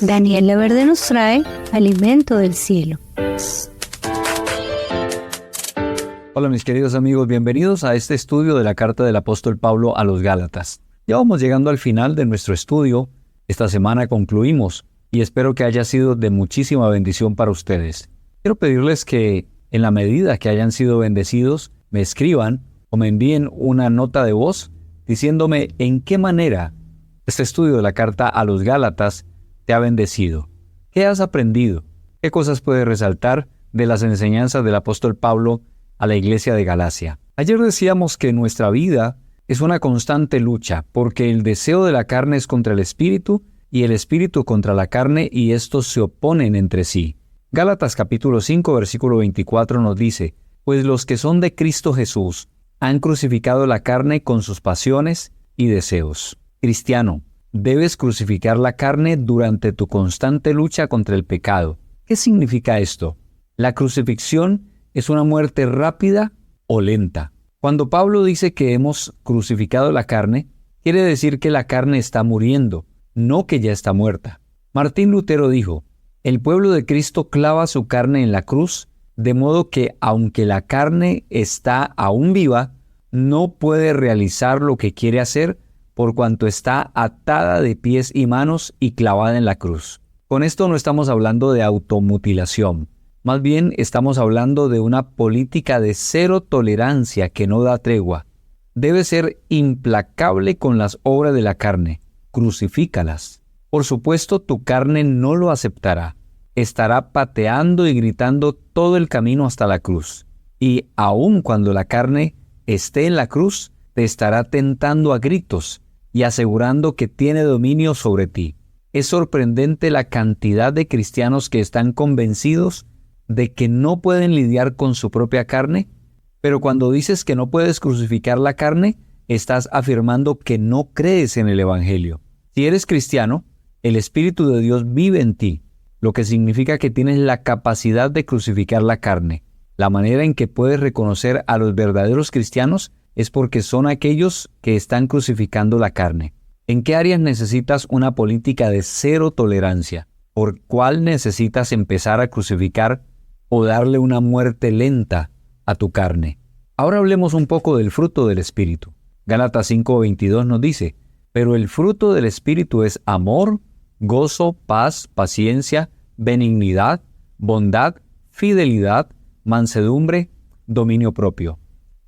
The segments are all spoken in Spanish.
Daniel Laverde nos trae Alimento del Cielo. Hola mis queridos amigos, bienvenidos a este estudio de la carta del apóstol Pablo a los Gálatas. Ya vamos llegando al final de nuestro estudio. Esta semana concluimos y espero que haya sido de muchísima bendición para ustedes. Quiero pedirles que en la medida que hayan sido bendecidos, me escriban o me envíen una nota de voz diciéndome en qué manera este estudio de la carta a los Gálatas te ha bendecido. ¿Qué has aprendido? ¿Qué cosas puedes resaltar de las enseñanzas del apóstol Pablo a la iglesia de Galacia? Ayer decíamos que nuestra vida es una constante lucha, porque el deseo de la carne es contra el espíritu y el espíritu contra la carne, y estos se oponen entre sí. Gálatas capítulo 5, versículo 24 nos dice: pues los que son de Cristo Jesús han crucificado la carne con sus pasiones y deseos. Cristiano, debes crucificar la carne durante tu constante lucha contra el pecado. ¿Qué significa esto? La crucifixión es una muerte rápida o lenta. Cuando Pablo dice que hemos crucificado la carne, quiere decir que la carne está muriendo, no que ya está muerta. Martín Lutero dijo: el pueblo de Cristo clava su carne en la cruz, de modo que aunque la carne está aún viva, no puede realizar lo que quiere hacer por cuanto está atada de pies y manos y clavada en la cruz. Con esto no estamos hablando de automutilación. Más bien estamos hablando de una política de cero tolerancia que no da tregua. Debe ser implacable con las obras de la carne. Crucifícalas. Por supuesto, tu carne no lo aceptará. Estará pateando y gritando todo el camino hasta la cruz. Y aun cuando la carne esté en la cruz, te estará tentando a gritos y asegurando que tiene dominio sobre ti. Es sorprendente la cantidad de cristianos que están convencidos de que no pueden lidiar con su propia carne, pero cuando dices que no puedes crucificar la carne, estás afirmando que no crees en el Evangelio. Si eres cristiano, el Espíritu de Dios vive en ti, lo que significa que tienes la capacidad de crucificar la carne. La manera en que puedes reconocer a los verdaderos cristianos es porque son aquellos que están crucificando la carne. ¿En qué áreas necesitas una política de cero tolerancia? ¿Por cuál necesitas empezar a crucificar o darle una muerte lenta a tu carne? Ahora hablemos un poco del fruto del Espíritu. Gálatas 5:22 nos dice: pero el fruto del Espíritu es amor, gozo, paz, paciencia, benignidad, bondad, fidelidad, mansedumbre, dominio propio.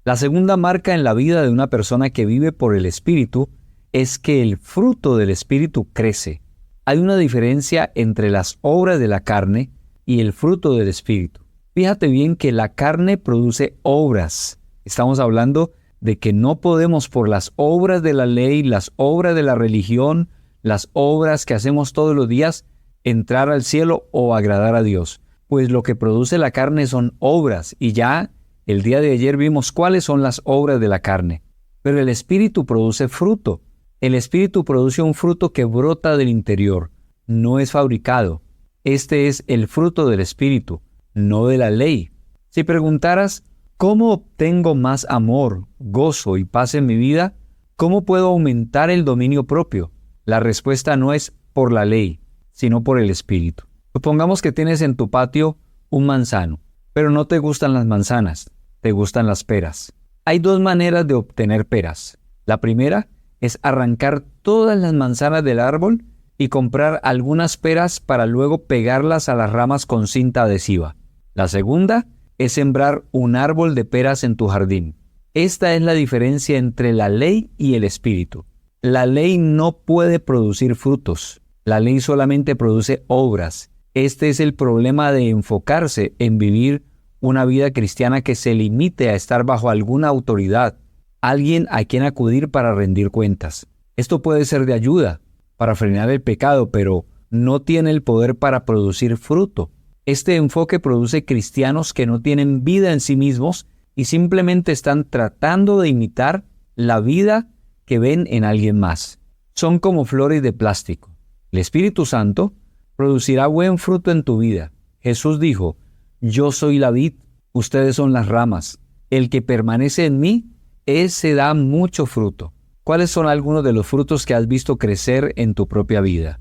La segunda marca en la vida de una persona que vive por el Espíritu es que el fruto del Espíritu crece. Hay una diferencia entre las obras de la carne y el fruto del Espíritu. Fíjate bien que la carne produce obras. Estamos hablando de que no podemos, por las obras de la ley, las obras de la religión, las obras que hacemos todos los días, entrar al cielo o agradar a Dios. Pues lo que produce la carne son obras, y ya el día de ayer vimos cuáles son las obras de la carne. Pero el Espíritu produce fruto. El Espíritu produce un fruto que brota del interior, no es fabricado. Este es el fruto del Espíritu, no de la ley. Si preguntaras, ¿cómo obtengo más amor, gozo y paz en mi vida? ¿Cómo puedo aumentar el dominio propio? La respuesta no es por la ley, sino por el Espíritu. Supongamos que tienes en tu patio un manzano, pero no te gustan las manzanas, te gustan las peras. Hay dos maneras de obtener peras. La primera es arrancar todas las manzanas del árbol y comprar algunas peras para luego pegarlas a las ramas con cinta adhesiva. La segunda es sembrar un árbol de peras en tu jardín. Esta es la diferencia entre la ley y el Espíritu. La ley no puede producir frutos. La ley solamente produce obras. Este es el problema de enfocarse en vivir una vida cristiana que se limite a estar bajo alguna autoridad, alguien a quien acudir para rendir cuentas. Esto puede ser de ayuda para frenar el pecado, pero no tiene el poder para producir fruto. Este enfoque produce cristianos que no tienen vida en sí mismos y simplemente están tratando de imitar la vida que ven en alguien más. Son como flores de plástico. El Espíritu Santo producirá buen fruto en tu vida. Jesús dijo: yo soy la vid, ustedes son las ramas. El que permanece en mí, ese da mucho fruto. ¿Cuáles son algunos de los frutos que has visto crecer en tu propia vida?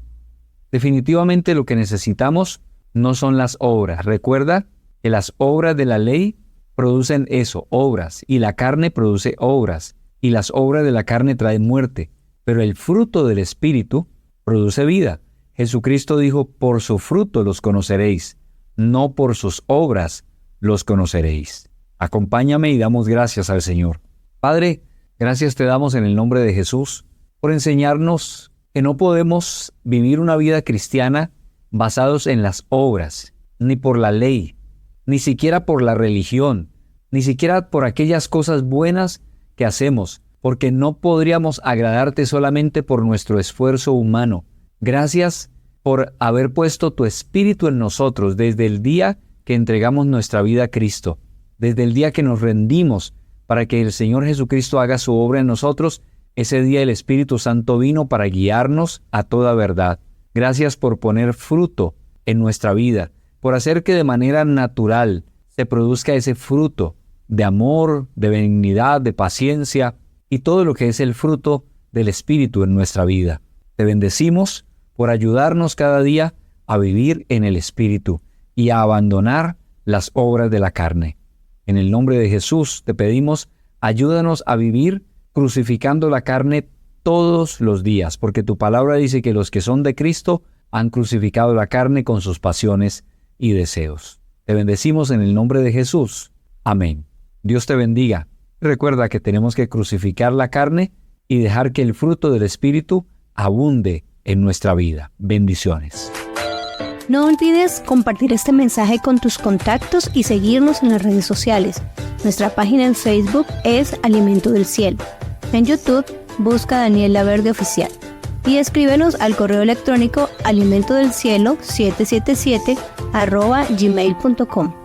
Definitivamente lo que necesitamos no son las obras. Recuerda que las obras de la ley producen eso, obras, y la carne produce obras, y las obras de la carne traen muerte, pero el fruto del Espíritu produce vida. Jesucristo dijo, por su fruto los conoceréis, no por sus obras los conoceréis. Acompáñame y damos gracias al Señor. Padre, gracias te damos en el nombre de Jesús por enseñarnos que no podemos vivir una vida cristiana basados en las obras, ni por la ley, ni siquiera por la religión, ni siquiera por aquellas cosas buenas que hacemos, porque no podríamos agradarte solamente por nuestro esfuerzo humano. Gracias por haber puesto tu Espíritu en nosotros desde el día que entregamos nuestra vida a Cristo, desde el día que nos rendimos para que el Señor Jesucristo haga su obra en nosotros. Ese día el Espíritu Santo vino para guiarnos a toda verdad. Gracias por poner fruto en nuestra vida, por hacer que de manera natural se produzca ese fruto de amor, de benignidad, de paciencia y todo lo que es el fruto del Espíritu en nuestra vida. Te bendecimos por ayudarnos cada día a vivir en el Espíritu y a abandonar las obras de la carne. En el nombre de Jesús te pedimos, ayúdanos a vivir crucificando la carne todos los días, porque tu palabra dice que los que son de Cristo han crucificado la carne con sus pasiones y deseos. Te bendecimos en el nombre de Jesús. Amén. Dios te bendiga. Recuerda que tenemos que crucificar la carne y dejar que el fruto del Espíritu abunde en nuestra vida. Bendiciones. No olvides compartir este mensaje con tus contactos y seguirnos en las redes sociales. Nuestra página en Facebook es Alimento del Cielo. En YouTube, busca Daniel Laverde Oficial. Y escríbenos al correo electrónico alimentodelcielo777@gmail.com.